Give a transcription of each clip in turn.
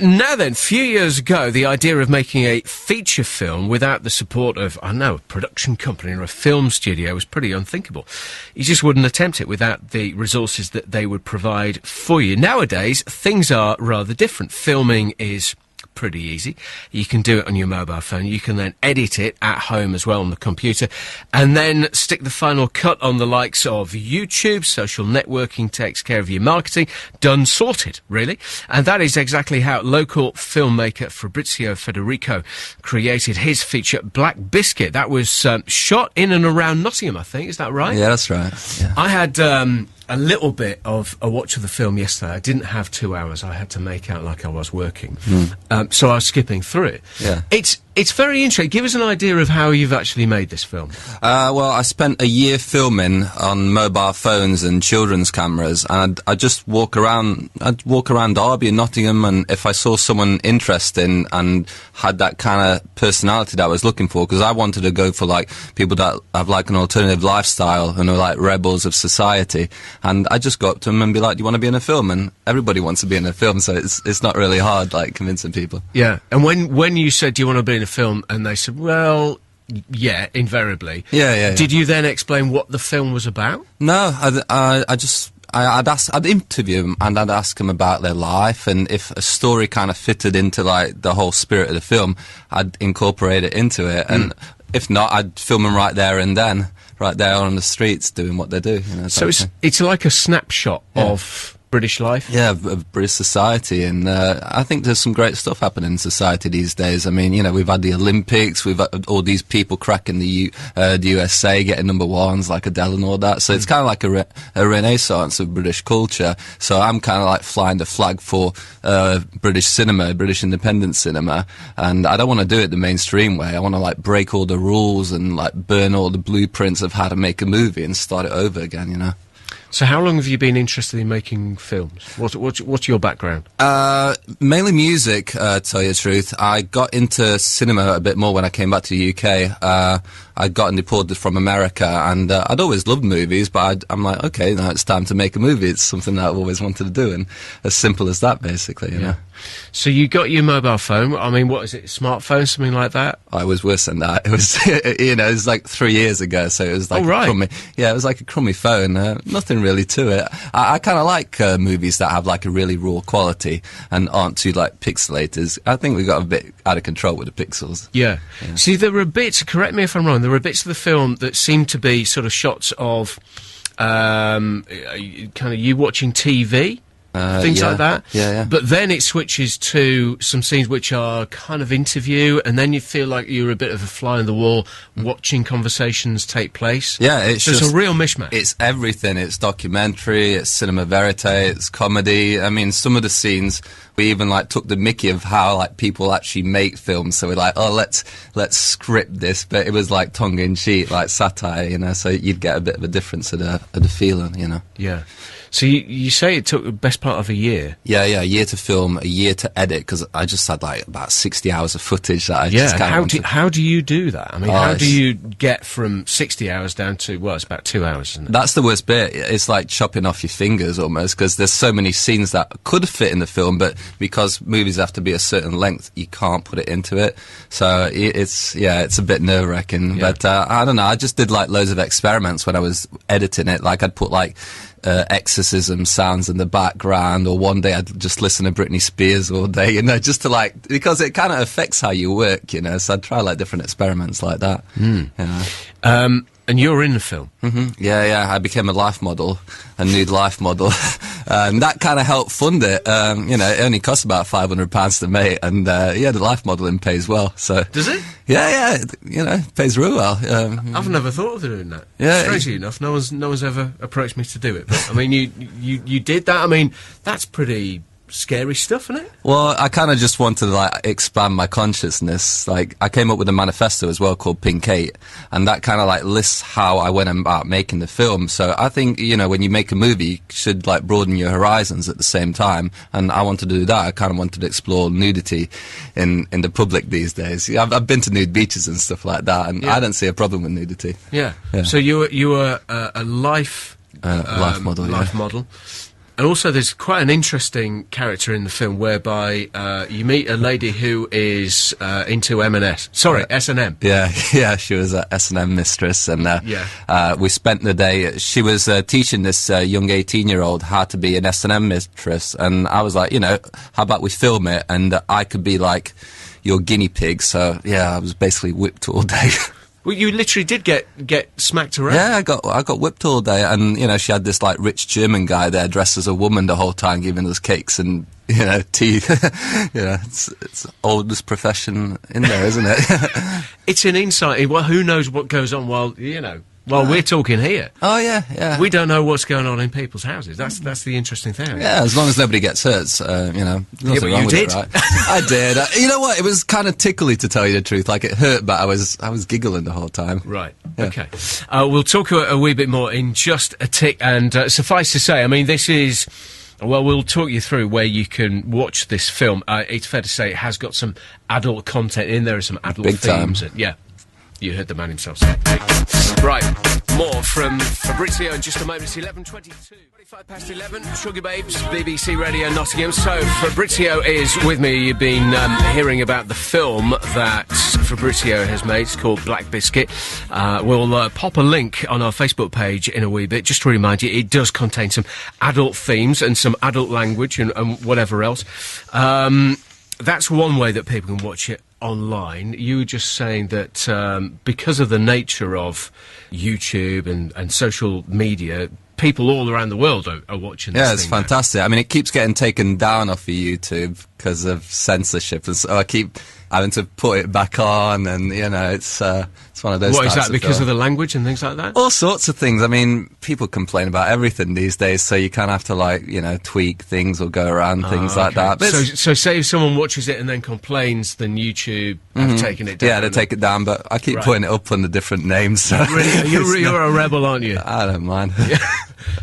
Now then, a few years ago, the idea of making a feature film without the support of, I don't know, a production company or a film studio was pretty unthinkable. You just wouldn't attempt it without the resources that they would provide for you. Nowadays, things are rather different. Filming is pretty easy. You can do it on your mobile phone. You can then edit it at home as well on the computer, and then stick the final cut on the likes of YouTube. Social networking takes care of your marketing. Done, sorted, really. And that is exactly how local filmmaker Fabrizio Federico created his feature, Black Biscuit. That was shot in and around Nottingham, I think. Is that right? Yeah, that's right. Yeah. I had a little bit of a watch of the film yesterday. I didn't have 2 hours. I had to make out like I was working. So I was skipping through it. Yeah. It's very interesting. Give us an idea of how you've actually made this film. Well, I spent a year filming on mobile phones and children's cameras, and I'd just walk around. I'd walk around Derby and Nottingham, and if I saw someone interesting and had that kind of personality that I was looking for, because I wanted to go for like people that have like an alternative lifestyle and are like rebels of society. And I just go up to them and be like, "Do you want to be in a film?" And everybody wants to be in a film, so it's not really hard, like, convincing people. Yeah. And when you said, "Do you want to be in a film?" and they said, "Well, yeah," invariably. Yeah. Did you then explain what the film was about? No, I'd interview them and I'd ask them about their life, and if a story kind of fitted into like the whole spirit of the film, I'd incorporate it into it, and if not, I'd film them right there and then. Right there on the streets doing what they do. You know, so it's like a snapshot of British life? Yeah, of British society, and I think there's some great stuff happening in society these days. I mean, you know, we've had the Olympics, we've had all these people cracking the USA, getting number ones like Adele and all that, so it's kind of like a renaissance of British culture. So I'm kind of like flying the flag for British cinema, British independent cinema, and I don't want to do it the mainstream way. I want to like break all the rules and like burn all the blueprints of how to make a movie and start it over again, you know. So how long have you been interested in making films? What's your background? Mainly music, to tell you the truth. I got into cinema a bit more when I came back to the UK. I'd gotten deported from America, and I'd always loved movies, but I'm like, okay, now it's time to make a movie. It's something that I've always wanted to do, and as simple as that, basically, you know. So you got your mobile phone, I mean, what is it, smartphone, something like that? I was worse than that. It was, you know, it was like 3 years ago, so it was like crummy. Yeah, it was like a crummy phone, nothing really to it. I kind of like movies that have like a really raw quality and aren't too like pixelated. I think we got a bit out of control with the pixels. Yeah. See, there were bits, correct me if I'm wrong, there were bits of the film that seemed to be sort of shots of kind of you watching TV. Things like that. Yeah. But then it switches to some scenes which are kind of interview, and then you feel like you're a bit of a fly on the wall watching conversations take place. Yeah, it's just a real mishmash. It's everything. It's documentary, it's cinema verite, it's comedy. I mean, some of the scenes we even like took the mickey of how like people actually make films. So we're like, oh, let's script this, but it was like tongue in cheek, like satire, you know. So you'd get a bit of a difference of the feeling, you know. Yeah. So you say it took the best part of a year? Yeah, a year to film, a year to edit, because I just had like about 60 hours of footage that I just kind of how do you do that? I mean, how do you get from 60 hours down to, well, it's about 2 hours, isn't it? That's the worst bit. It's like chopping off your fingers almost, because there's so many scenes that could fit in the film, but because movies have to be a certain length, you can't put it into it. So it's a bit nerve-wracking. Yeah. But I don't know, I just did like loads of experiments when I was editing it. Like I'd put like exorcism sounds in the background, or one day I'd just listen to Britney Spears all day, you know, just to like, because it kind of affects how you work, you know, so I'd try like different experiments like that. You know. And you're in the film? Yeah, I became a life model, a nude life model, and that kind of helped fund it. You know, it only costs about £500 to make, and the life modelling pays well. So does it? Yeah, you know, it pays real well. I've never thought of doing that. Yeah, strangely enough, no one's ever approached me to do it. But I mean, you did that. I mean, that's pretty scary stuff, isn't it? Well, I kind of just wanted to like expand my consciousness. Like, I came up with a manifesto as well called Pink8, and that kind of like lists how I went about making the film. So I think, you know, when you make a movie, you should like broaden your horizons at the same time, and I wanted to do that. I kind of wanted to explore nudity in the public these days. I've been to nude beaches and stuff like that, and I don't see a problem with nudity. Yeah. So you were a life model. Life model. And also there's quite an interesting character in the film whereby you meet a lady who is into M&S. Sorry, S&M. Yeah, she was an S&M mistress, and we spent the day. She was teaching this young 18-year-old how to be an S&M mistress, and I was like, how about we film it, and I could be like your guinea pig. So yeah, I was basically whipped all day. Well, you literally did get smacked around. Yeah, I got whipped all day, and she had this like rich German guy there dressed as a woman the whole time, giving us cakes and tea. It's oldest profession in there, isn't it? It's an insight. Well, who knows what goes on while we're talking here. Oh yeah. We don't know what's going on in people's houses. That's the interesting thing. Yeah, as long as nobody gets hurt, nothing wrong with it, right? I did. You know what? It was kind of tickly, to tell you the truth. Like, it hurt, but I was giggling the whole time. Right. Yeah. Okay. We'll talk a wee bit more in just a tick. And suffice to say, I mean, this is. Well, we'll talk you through where you can watch this film. It's fair to say it has got some adult content in there, and some adult themes. Yeah. You heard the man himself say. Right, more from Fabrizio in just a moment. It's 11:22. 11, Sugar Babes, BBC Radio Nottingham. So, Fabrizio is with me. You've been hearing about the film that Fabrizio has made. It's called Black Biscuit. We'll pop a link on our Facebook page in a wee bit, just to remind you, it does contain some adult themes and some adult language and whatever else. That's one way that people can watch it online. You were just saying that because of the nature of YouTube and social media, people all around the world are watching this. Yeah, it's fantastic. Now. I mean, it keeps getting taken down off of YouTube because of censorship, and so I keep having to put it back on, and it's one of those. What is that? Because of the language and things like that? All sorts of things. I mean, people complain about everything these days, so you kind of have to tweak things or go around things like that. But so say if someone watches it and then complains, then YouTube have taken it down. Yeah, they take it down, but I keep putting it up under different names. So really, you're a rebel, aren't you? I don't mind. Yeah.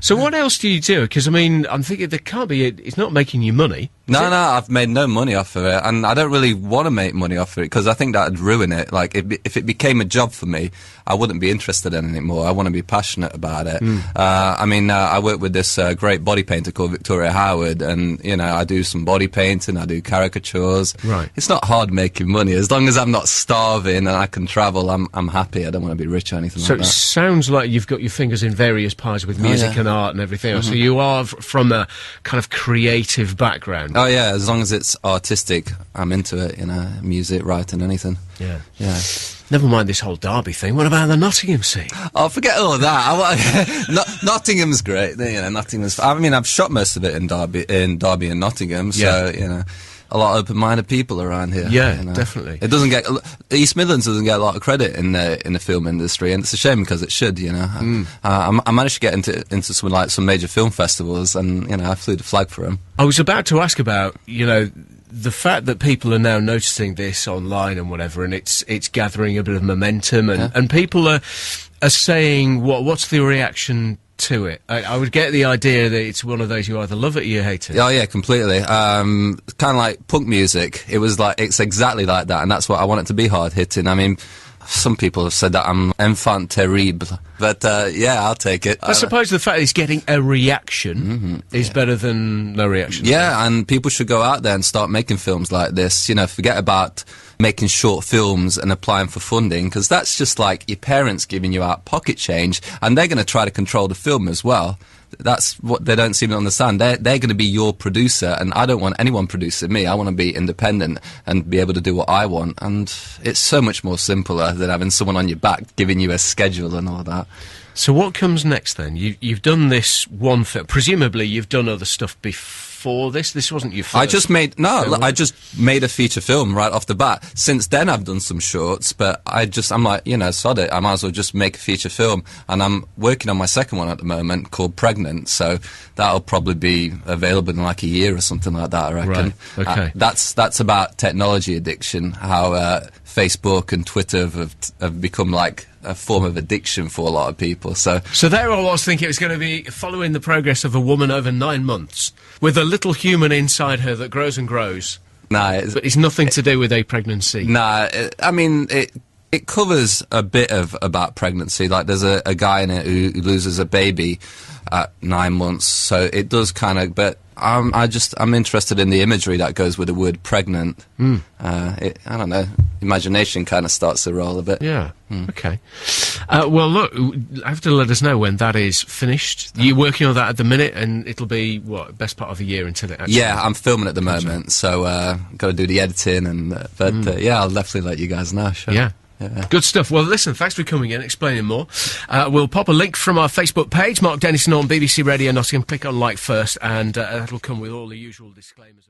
So what else do you do? Because I mean, I'm thinking there can't be. It's not making you money. No, I've made no money off of it, and I don't really want to make money off of it because I think that'd ruin it. Like, if it became a job for me, I wouldn't be interested in it anymore. I want to be passionate about it. I work with this great body painter called Victoria Howard, and I do some body painting, I do caricatures. Right. It's not hard making money as long as I'm not starving and I can travel. I'm happy. I don't want to be rich or anything like that. So it sounds like you've got your fingers in various pies with music and art and everything else. So you are from a kind of creative background. Oh yeah, as long as it's artistic, I'm into it. Music, writing, anything. Yeah. Never mind this whole Derby thing. What about the Nottingham scene? Oh, forget all of that. Nottingham's great. Nottingham's. I mean, I've shot most of it in Derby and Nottingham. So a lot of open-minded people around here. Yeah, definitely. It doesn't get East Midlands doesn't get a lot of credit in the film industry, and it's a shame because it should. I managed to get into some major film festivals, and I flew the flag for them. I was about to ask about the fact that people are now noticing this online and whatever, and it's gathering a bit of momentum, and people are saying, what's the reaction to it? I would get the idea that it's one of those you either love it or you hate it. Oh yeah, completely. Kind of like punk music. It's exactly like that, and that's what I want it to be, hard hitting. I mean, some people have said that I'm enfant terrible, but I'll take it. I suppose the fact that it's getting a reaction is better than no reaction. Yeah, and people should go out there and start making films like this. Forget about making short films and applying for funding, because that's just like your parents giving you out pocket change, and they're going to try to control the film as well. That's what they don't seem to understand. They're going to be your producer, and I don't want anyone producing me. I want to be independent and be able to do what I want, and it's so much more simpler than having someone on your back giving you a schedule and all that. So what comes next then? You've done this one film. Presumably you've done other stuff before this? This wasn't your first? I just made a feature film right off the bat. Since then I've done some shorts, but I'm like, sod it. I might as well just make a feature film. And I'm working on my second one at the moment called Pregnant, so that'll probably be available in like a year or something like that, I reckon. Right, okay. That's about technology addiction, how Facebook and Twitter have become like a form of addiction for a lot of people. So there I was thinking it was going to be following the progress of a woman over 9 months with a little human inside her that grows and grows. Nah, but it's nothing to do with a pregnancy. Nah, it covers a bit about pregnancy. Like, there's a guy in it who loses a baby, at 9 months. So it does kind of, but I'm interested in the imagery that goes with the word pregnant. I don't know, imagination kind of starts to roll a bit. Yeah. Okay. Well, look, you have to let us know when that is finished. You're working on that at the minute, and it'll be, what, best part of a year until it actually... Yeah, I'm filming at the moment, so got to do the editing, and yeah, I'll definitely let you guys know. Sure. Yeah. Good stuff. Well, listen, thanks for coming in, explaining more. We'll pop a link from our Facebook page, Mark Dennison on BBC Radio Nottingham. Click on like first, and that'll come with all the usual disclaimers.